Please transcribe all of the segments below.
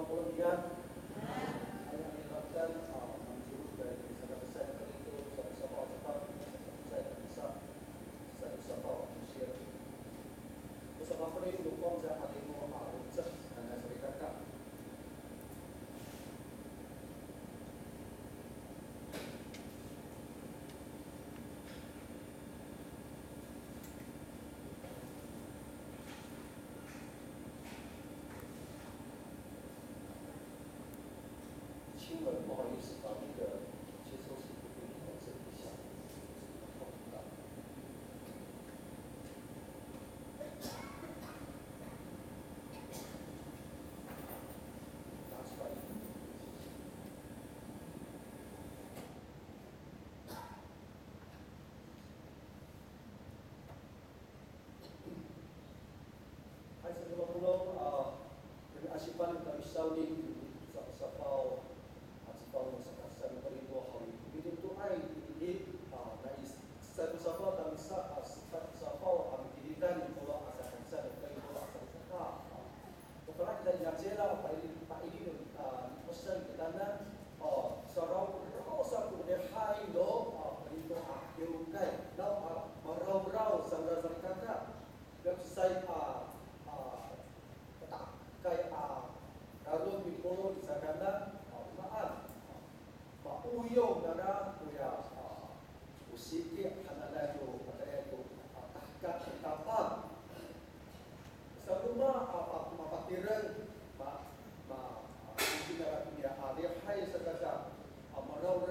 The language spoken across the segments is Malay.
Kemudian yang menyebabkan menjurus dari sangat besar itu bersama saya bisa Malaysia. Bersama apa ini dukung saya ada mau ucap dan serikat.新闻不好意思把那个接收器给你们这一下，拿出来。Hai sebelum dengan Asifan kami Saudi sa pau at sa pau sa kasan pa rin po kami. Ito ay nais sa pau kami sa pau kami dilitan po sa kasan pa rin po sa kasan. Kapag kita jajela pa ini pesan kita na sa raw sa kudehay do dito yung kay daw maraw sa kata website kay karun mikolo sa kanda maan mauyong na kuya usiki hanala yo patay ko tahkat tapag sa luma mapatiran kinara niya hay sa kasa maraw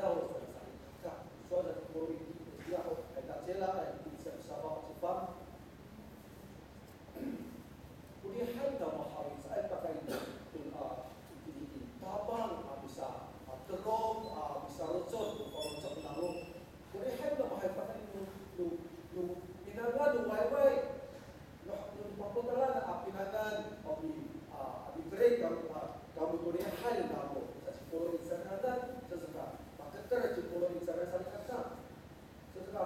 sa so sa kuri dia ay tatela ay sa sabang sipang kulihan na mahawin sa ay pakay tabang bisa terong bisa rosot rosot nalong kulihan na mahawin pakay pinangan way nung paputala na pinangan abi break kamu kulihan na mo sa sipuro insanadan sa saka makakara sipuro insanadan sa kasa sa saka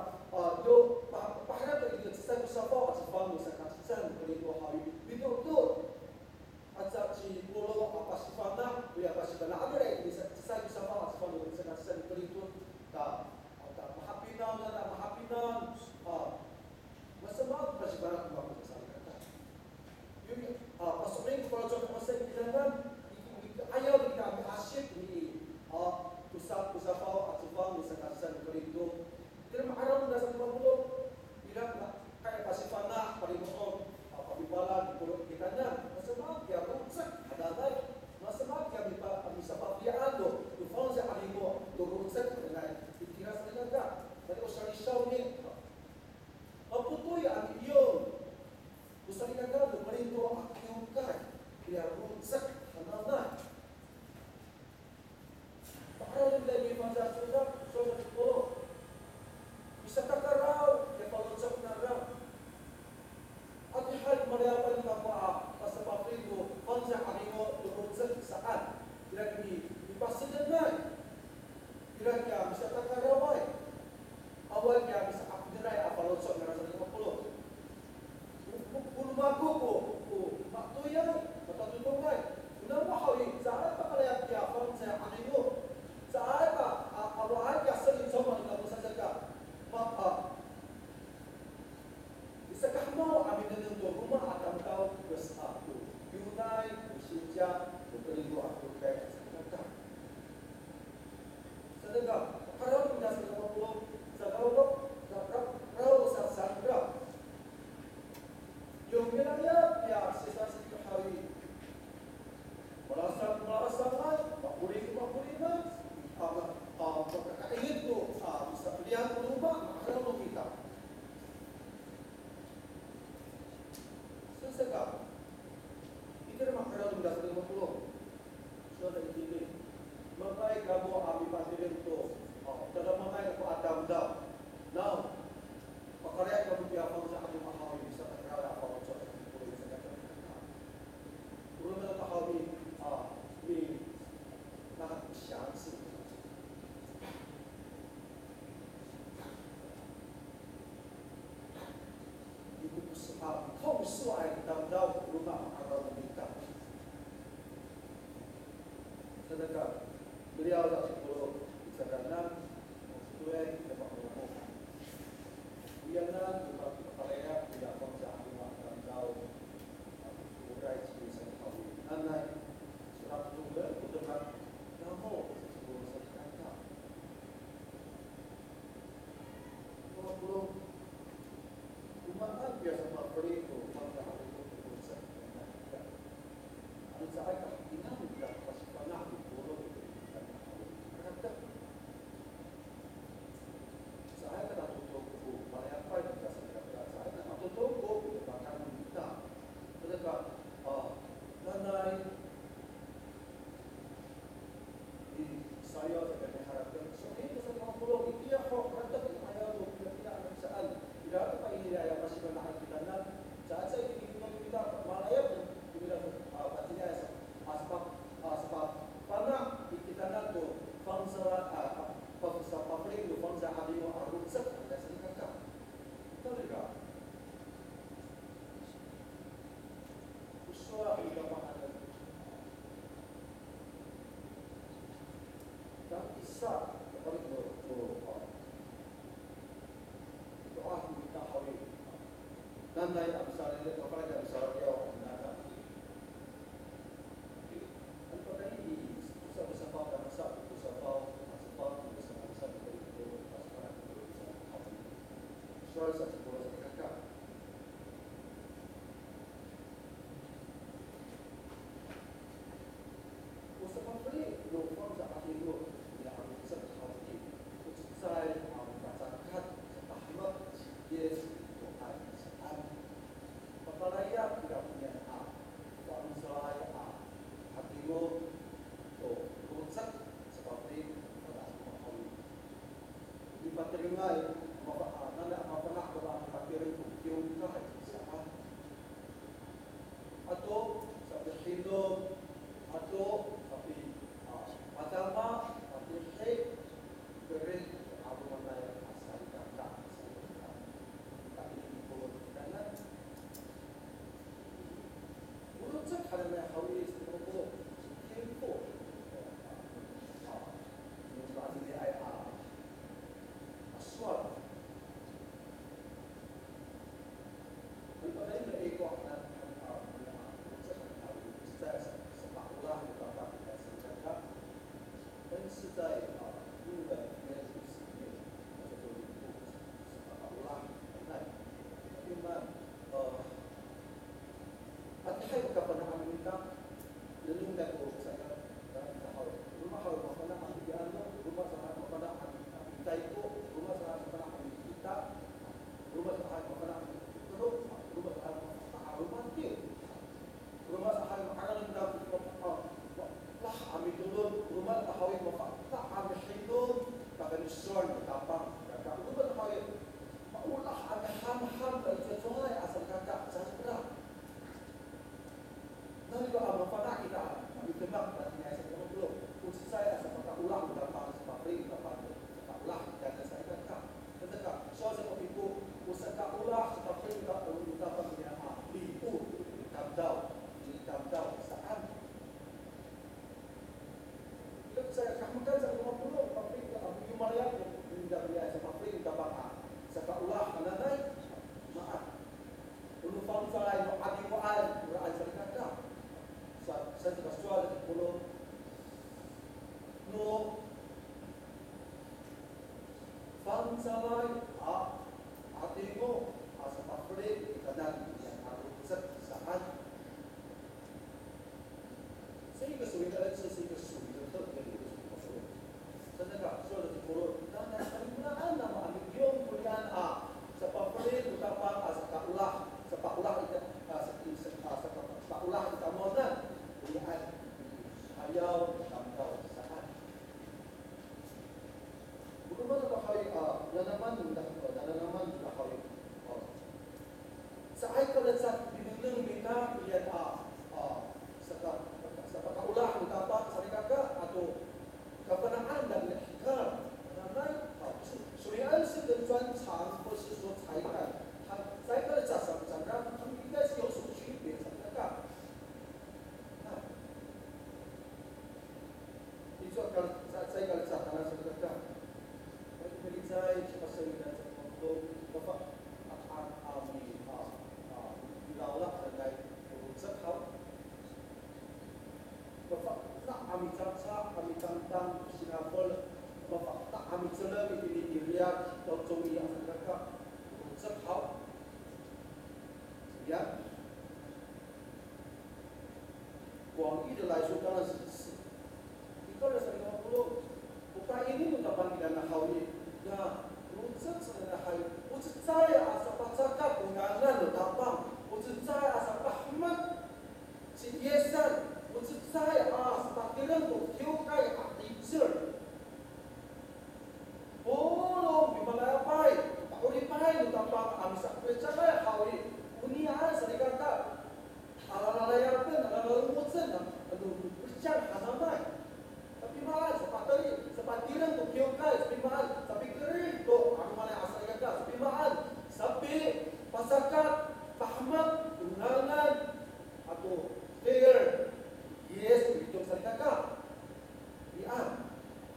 do paharap ito sa sapaw at sa bango sa kasan kulihan mahawin betul at sa si pulo pasifana kuya pasifana ano rin bisa sa sapaw at sa bango sa kasan kulihan ta mahapinan masama pasifana kung bakit sa kata yung pasukin ko para sa masay bilangan ayaw kita asyik ni pusat paw at sa bango sa kasan kulihan pero makaraw na sa pulo bilang kaya pasifana parimuon pabibalan pulo kita na masama kaya rutsak adaday masama kaya bisa pabiado tufon sa alimo rutsak na ikiras na naga pero sa lisaw ni maputoy ang iyon usali na gado marinto ang iyong kay kaya rutsak adaday pakaraw na yung mga sudah so sa pulo bisa kakaraw kaya palutsak na raw at ihal malayapan ng sa paprito pansa kanino lumutsak saan ilang ipasidan na ilang kaya bisa kakaraway awal kaya bisa kapinay apalutsak na sa 50 pulumago ko maktuyan matatutungay unang mahawin saan pa kalayat kaya pansa kanino saan pa awaan kaya sa insaman na sa ka bisa kahmo amin na nito rumah akan tahu bersatu Yunai Usija Bukeribu aku kaya sa sedekah kalau tidak sedekah pulau raw sa sandra yung ginaya ya sisa hari malasan mapuliman pagkakaingin ko bisa pilihan ko rumah makakaraw mo kita sesegap itu adalah makaraw ng dasar 50 so na itibig mabay kamo ami patirin to sedekah. Beliau tak sepuluh kesadaran konstituen dapat melakukan. Biarlah dapat kepalanya tidak kontak akan tahu urai sebisa tahu. Anak surat juga udah nama sepuluh sedekah. Kalau umat biasa memberi itu maka itu berusaha. Anu saya tak ingat tidak pas pernah diurut itu. Kata saya kena tutup buku. Pada apa yang saya kata saya kena tutup buku bahkan kita. Sedangkan nanai di saya sebagai harapkan so itu sama pulau dia kok kata ayat tu tidak ada soal. Tidak ada ini yang masih menahan kita dan saat saya kita malaya bila artinya sebab pada kita nak tu fungsa public tu fungsa habis arut set ada sedikit kan betul juga usaha kita mana dan isa kepada tu doa kita hari dan lain besar ini kepada yang besar dia soal satu bola sedekah. Usaha membeli dua form sahaja itu tidak harus seperti itu. Saya mengatakan setahun dia bukan saat papalaya tidak punya form saya hatimu rusak seperti pada hari. Di patrimai nanda pernah dalam takdir itu diungkap saat atau sampai hidup atau tapi agama tapi beri apa namanya asal kata tapi dibuat karena menurut saya karena hari itu tempo menurut saya asal suatu kali saya kali tanah sedekah. Saya beri saya cepat saya dan untuk bapak dilaulah terkait urusan hal. Bapak tak kami cakap, kami tantang Singapura. Bapak tak kami celah di Riyadh atau Saudi yang sedekah urusan hal. Ya. Kuang ini adalah sukan itu adalah 50. Bukan ini ungkapan pidana hawi. Ya, urusan sebenarnya hawi. Urusan saya asal pacakat undangan datang. Urusan saya asal rahmat siesan. Urusan saya asal takdiran tu kiokai aktivisir. Bolong di mana pai. Tak boleh pai datang amisak percaya hawi. Dunia saya kata ala-ala yang pun ala-ala urusan aduh bercak hazamai. Tapi mahal sepat dirang tu kiokai tapi mahal tapi kering tu aku mana asal kata tapi mahal tapi pasakat fahmat undangan atau fair yes itu saya kata ya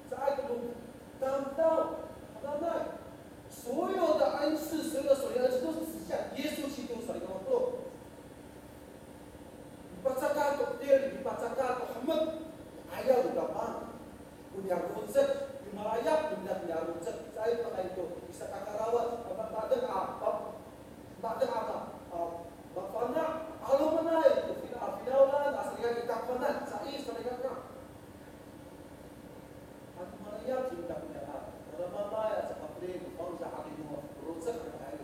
saat itu tahu hazamai 所有的恩赐，所有的属灵恩赐都是指向耶稣基督所领的道。Dibacakan untuk dia, dibacakan Muhammad ayat utama. Punya rujuk, lima ayat punya rujuk. Saya pakai itu bisa kakak rawat. Tak ada apa. Bapaknya, kalau mana itu final aslinya kita pernah. Saya sering kata. Aku ayat punya ayat. Mana ya seperti bangsa Alimah rusak berkait.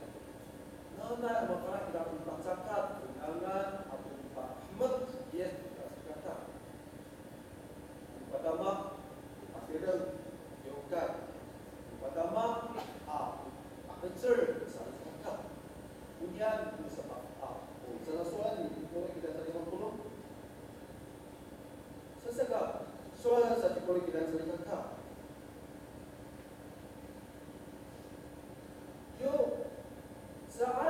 Nana makanan tidak dibacakan undangan atau Ahmad dia kata. Pertama akhirnya yoga. Pertama akhir salah kata. Kemudian sebab salah soalan ini boleh kita terima dulu. Sesekali soalan saja boleh kita terima. Yo, saat